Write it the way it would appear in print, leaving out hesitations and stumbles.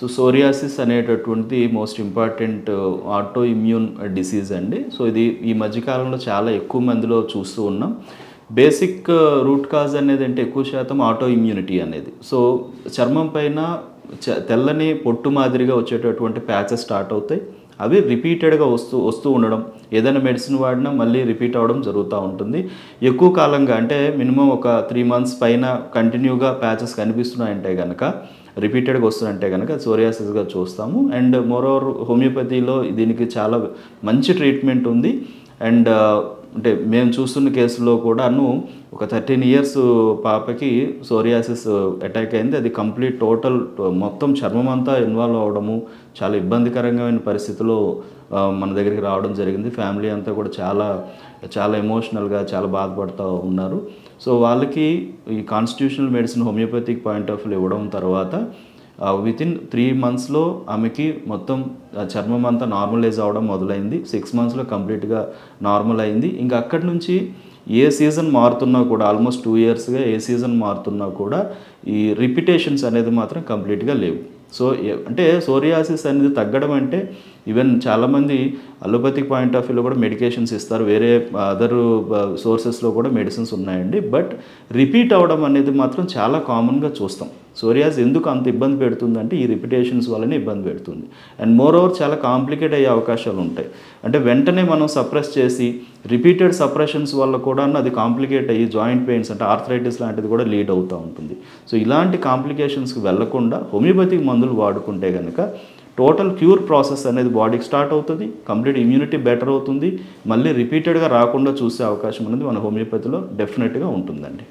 So psoriasis అనేటటువంటిది most important auto immune disease అండి. So ఇది ఈ మధ్యకాలంలో చాలా ఎక్కువ మందిలో చూస్తూ ఉన్నాం. బేసిక్ రూట్ కాజ్ అనేది అంటే ఎక్కువ శాతం ఆటో ఇమ్యూనిటీ అనేది. సో చర్మం పైన తెల్లని పొట్టు మాదిరిగా వచ్చేటటువంటి ప్యాచెస్ స్టార్ట్ అవుతాయి. అవి రిపీటెడ్గా వస్తూ ఉండడం, ఏదైనా మెడిసిన్ వాడినా మళ్ళీ రిపీట్ అవ్వడం జరుగుతూ ఉంటుంది. ఎక్కువ కాలంగా అంటే మినిమం ఒక 3 months పైన కంటిన్యూగా ప్యాచెస్ కనిపిస్తున్నాయంటే కనుక, రిపీటెడ్గా వస్తున్నాయంటే కనుక సోరియాసిస్గా చూస్తాము. అండ్ మోరోవర్ హోమియోపతిలో దీనికి చాలా మంచి ట్రీట్మెంట్ ఉంది. అండ్ అంటే మేము చూస్తున్న కేసులో కూడాను ఒక 13 years పాపకి సోరియాసిస్ అటాక్ అయింది. అది కంప్లీట్ టోటల్ మొత్తం చర్మం అంతా ఇన్వాల్వ్ అవ్వడము, చాలా ఇబ్బందికరమైన పరిస్థితిలో మన దగ్గరికి రావడం జరిగింది. ఫ్యామిలీ అంతా కూడా చాలా ఎమోషనల్గా చాలా బాధపడుతూ ఉన్నారు. సో వాళ్ళకి ఈ constitutional medicine homoeopathic point of view ఇవ్వడం తర్వాత వితిన్ 3 monthsలో ఆమెకి మొత్తం చర్మం అంతా నార్మలైజ్ అవ్వడం మొదలైంది. 6 monthsలో కంప్లీట్గా నార్మల్ అయింది. ఇంకా అక్కడి నుంచి ఏ సీజన్ మారుతున్నా కూడా ఆల్మోస్ట్ 2 yearsగా ఏ సీజన్ మారుతున్నా కూడా ఈ రిపిటేషన్స్ అనేది మాత్రం కంప్లీట్గా లేవు. సో అంటే సోరియాసిస్ అనేది తగ్గడం అంటే ఈవెన్ చాలామంది అలోపతిక్ పాయింట్ ఆఫ్ వ్యూలో కూడా మెడికేషన్స్ ఇస్తారు, వేరే అదర్ సోర్సెస్లో కూడా మెడిసిన్స్ ఉన్నాయండి. బట్ రిపీట్ అవ్వడం అనేది మాత్రం చాలా కామన్గా చూస్తాం. సోరియాసిస్ ఎందుకు అంత ఇబ్బంది పెడుతుందంటే ఈ రిపిటేషన్స్ వల్లనే ఇబ్బంది పెడుతుంది. అండ్ మోర్ ఓవర్ చాలా కాంప్లికేట్ అయ్యే అవకాశాలు ఉంటాయి. అంటే వెంటనే మనం సప్రెస్ చేసి రిపీటెడ్ సప్రెషన్స్ వల్ల కూడా అది కాంప్లికేట్ అయ్యి జాయింట్ పెయిన్స్ అంటే ఆర్థరైటిస్ లాంటిది కూడా లీడ్ అవుతూ ఉంటుంది. సో ఇలాంటి కాంప్లికేషన్స్కి వెళ్లకుండా హోమియోపతిక్ మందులు వాడుకుంటే కనుక టోటల్ క్యూర్ ప్రాసెస్ అనేది బాడీకి స్టార్ట్ అవుతుంది, కంప్లీట్ ఇమ్యూనిటీ బెటర్ అవుతుంది, మళ్ళీ రిపీటెడ్గా రాకుండా చూసే అవకాశం అనేది మన హోమియోపతిలో డెఫినెట్గా ఉంటుందండి.